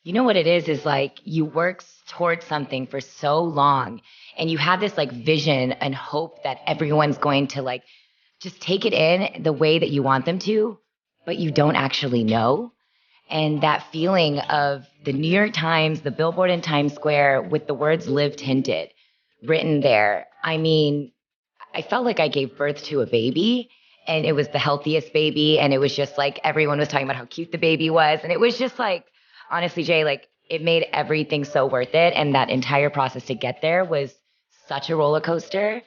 You know what it is like you work towards something for so long and you have this like vision and hope that everyone's going to like just take it in the way that you want them to, but you don't actually know. And that feeling of the New York Times, the billboard in Times Square with the words live tinted written there. I mean, I felt like I gave birth to a baby and it was the healthiest baby. And it was just like everyone was talking about how cute the baby was. And it was just like, honestly, Jay, like it made everything so worth it. And that entire process to get there was such a roller coaster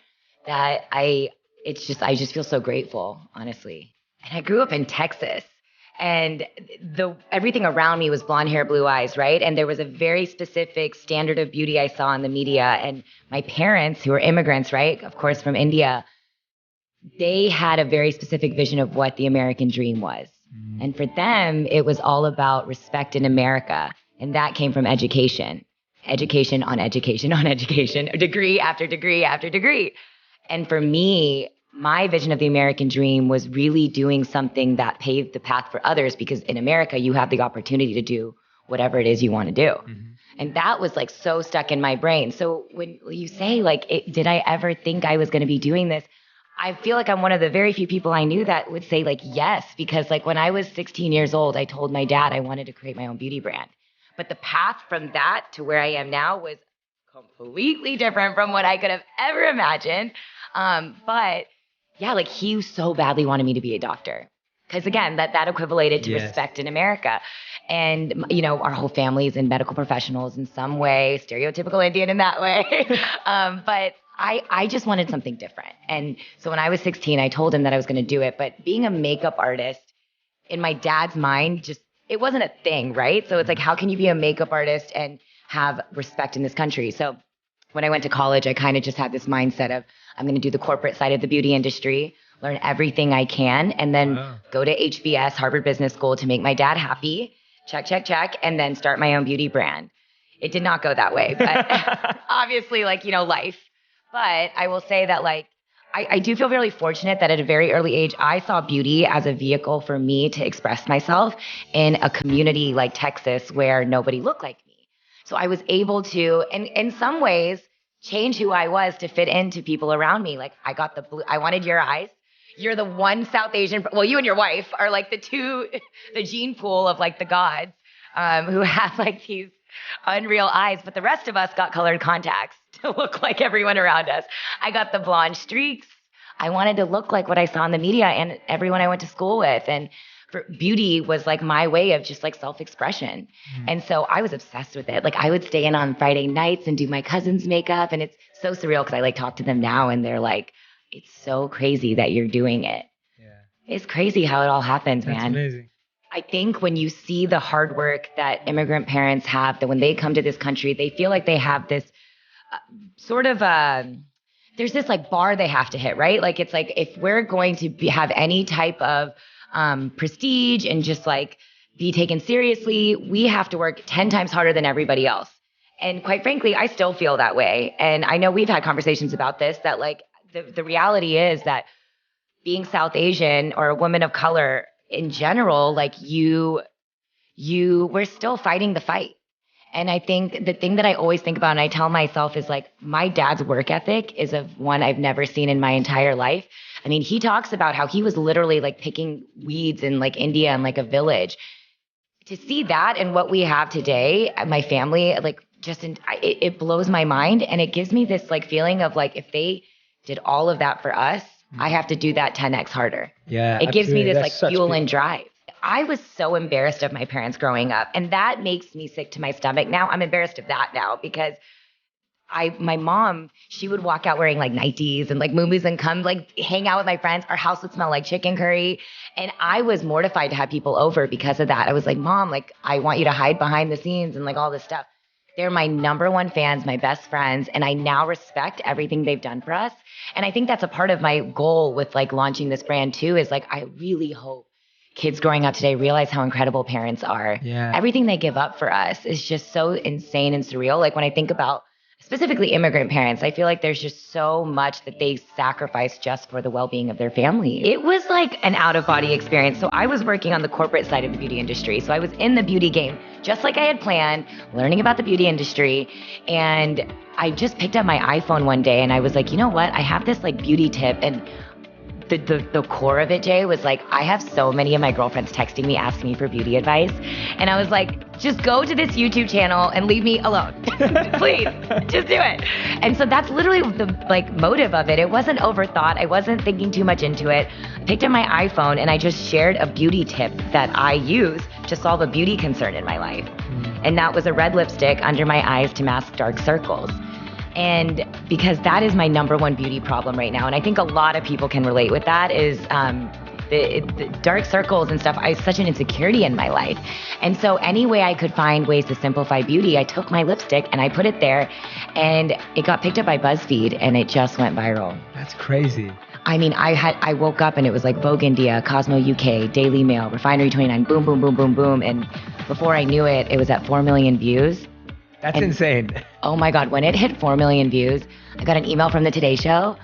that I just feel so grateful, honestly. And I grew up in Texas and the everything around me was blonde hair, blue eyes, right? And there was a very specific standard of beauty I saw in the media. And my parents, who were immigrants, right, of course, from India, they had a very specific vision of what the American dream was. And for them, it was all about respect in America. And that came from education, education on education on education, degree after degree after degree. And for me, my vision of the American dream was really doing something that paved the path for others, because in America, you have the opportunity to do whatever it is you want to do. And that was like so stuck in my brain. So when you say like, did I ever think I was going to be doing this? I feel like I'm one of the very few people I knew that would say like, yes, because like when I was 16 years old, I told my dad I wanted to create my own beauty brand. But the path from that to where I am now was completely different from what I could have ever imagined. But yeah, like he so badly wanted me to be a doctor. Because again, that equivalated to respect in America. And, you know, our whole family is in medical professionals in some way, stereotypical Indian in that way. But I just wanted something different. And so when I was 16, I told him that I was going to do it. But being a makeup artist in my dad's mind, just, it wasn't a thing, right? So it's like, how can you be a makeup artist and have respect in this country? So when I went to college, I kind of just had this mindset of, I'm going to do the corporate side of the beauty industry, learn everything I can, and then go to HBS, Harvard Business School, to make my dad happy, check, check, check, and then start my own beauty brand. It did not go that way, but obviously, like, you know, life. But I will say that, like, I do feel really fortunate that at a very early age, I saw beauty as a vehicle for me to express myself in a community like Texas where nobody looked like me. So I was able to, and in some ways, change who I was to fit into people around me. Like I got the blue, I wanted your eyes. You're the one South Asian, well, you and your wife are like the gene pool of like the gods who have like these unreal eyes, but the rest of us got colored contacts to look like everyone around us. I got the blonde streaks. I wanted to look like what I saw in the media and everyone I went to school with. And beauty was like my way of just like self-expression. And so I was obsessed with it. Like I would stay in on Friday nights and do my cousin's makeup. And it's so surreal because I like talk to them now and they're like, it's so crazy that you're doing it. Yeah. It's crazy how it all happens, man. That's amazing. I think when you see the hard work that immigrant parents have, that when they come to this country, they feel like they have this sort of there's this like bar they have to hit, right? Like it's like if we're going to have any type of prestige and just like be taken seriously, we have to work 10 times harder than everybody else. And quite frankly, I still feel that way. And I know we've had conversations about this, that like the reality is that being South Asian or a woman of color in general, like we're still fighting the fight. And I think the thing that I always think about and I tell myself is like my dad's work ethic is of one I've never seen in my entire life. I mean, he talks about how he was literally like picking weeds in like India and like a village. To see that and what we have today, my family, like just it blows my mind. And it gives me this like feeling of like, if they did all of that for us, I have to do that 10x harder. Yeah, it gives me this That's like fuel and drive. I was so embarrassed of my parents growing up, and that makes me sick to my stomach. Now I'm embarrassed of that now because my mom, she would walk out wearing like nighties and like muumuus and come like hang out with my friends. Our house would smell like chicken curry. And I was mortified to have people over because of that. I was like, Mom, like I want you to hide behind the scenes and like all this stuff. They're my number one fans, my best friends. And I now respect everything they've done for us. And I think that's a part of my goal with like launching this brand too, is like, I really hope kids growing up today realize how incredible parents are. Yeah. Everything they give up for us is just so insane and surreal. Like when I think about specifically immigrant parents, I feel like there's just so much that they sacrifice just for the well-being of their family. It was like an out-of-body experience. So I was working on the corporate side of the beauty industry. So I was in the beauty game, just like I had planned, learning about the beauty industry. And I just picked up my iPhone one day and I was like, you know what? I have this like beauty tip. And the core of it, Jay, was like, I have so many of my girlfriends texting me, asking me for beauty advice. And I was like, just go to this YouTube channel and leave me alone. Please, just do it. And so that's literally the like motive of it. It wasn't overthought. I wasn't thinking too much into it. I picked up my iPhone and I just shared a beauty tip that I use to solve a beauty concern in my life. And that was a red lipstick under my eyes to mask dark circles. And because that is my number one beauty problem right now. And I think a lot of people can relate with that is the dark circles and stuff. I have such an insecurity in my life. And so any way I could find ways to simplify beauty, I took my lipstick and I put it there and it got picked up by BuzzFeed and it just went viral. That's crazy. I mean, I woke up and it was like Vogue India, Cosmo UK, Daily Mail, Refinery 29, boom, boom, boom, boom, boom. And before I knew it, it was at 4 million views. That's insane. Oh my God, when it hit 4 million views, I got an email from the Today Show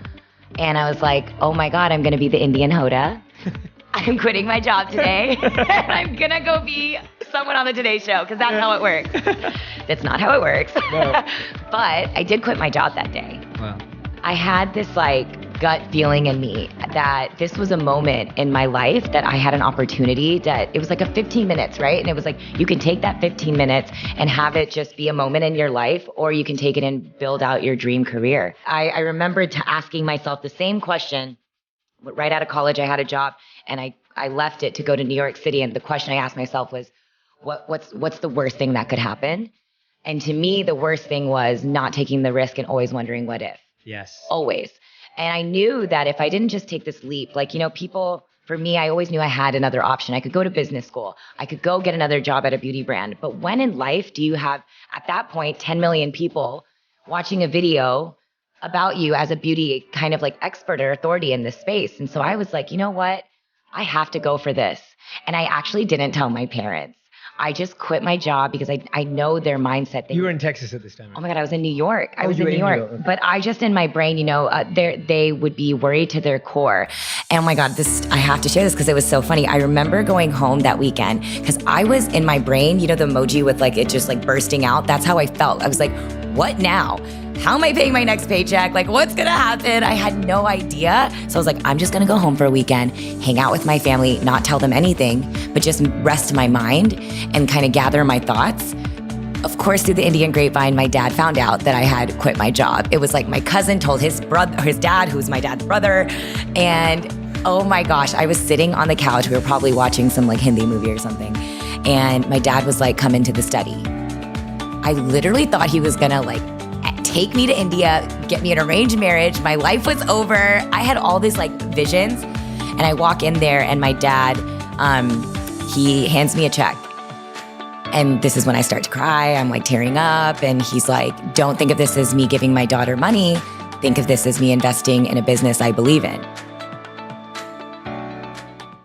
and I was like, oh my God, I'm gonna be the Indian Hoda. I'm quitting my job today and I'm gonna go be someone on the Today Show because that's how it works. That's not how it works. No. But I did quit my job that day. Wow. I had this like gut feeling in me that this was a moment in my life that I had an opportunity that it was like a 15 minutes, right? And it was like, you can take that 15 minutes and have it just be a moment in your life, or you can take it and build out your dream career. I remembered asking myself the same question right out of college. I had a job and I left it to go to New York City. And the question I asked myself was, what's the worst thing that could happen? And to me, the worst thing was not taking the risk and always wondering what if. Yes. Always. And I knew that if I didn't just take this leap, like, you know, people, for me, I always knew I had another option. I could go to business school. I could go get another job at a beauty brand. But when in life do you have, at that point, 10 million people watching a video about you as a beauty kind of like expert or authority in this space? And so I was like, you know what? I have to go for this. And I actually didn't tell my parents. I just quit my job because I know their mindset. You were in Texas at this time. Oh my God, I was in New York. I was in New York. But I just, in my brain, you know, they would be worried to their core. And oh my God, I have to share this because it was so funny. I remember going home that weekend because I was in my brain, you know, the emoji with like it just like bursting out. That's how I felt. I was like, what now? How am I paying my next paycheck? Like, what's gonna happen? I had no idea. So I was like, I'm just gonna go home for a weekend, hang out with my family, not tell them anything, but just rest my mind and kind of gather my thoughts. Of course, through the Indian grapevine, my dad found out that I had quit my job. It was like my cousin told his dad, who's my dad's brother. And oh my gosh, I was sitting on the couch. We were probably watching some like Hindi movie or something. And my dad was like, come into the study. I literally thought he was gonna like take me to India, get me an arranged marriage. My life was over. I had all these like visions. And I walk in there and my dad, he hands me a check. And this is when I start to cry. I'm like tearing up. And he's like, don't think of this as me giving my daughter money. Think of this as me investing in a business I believe in.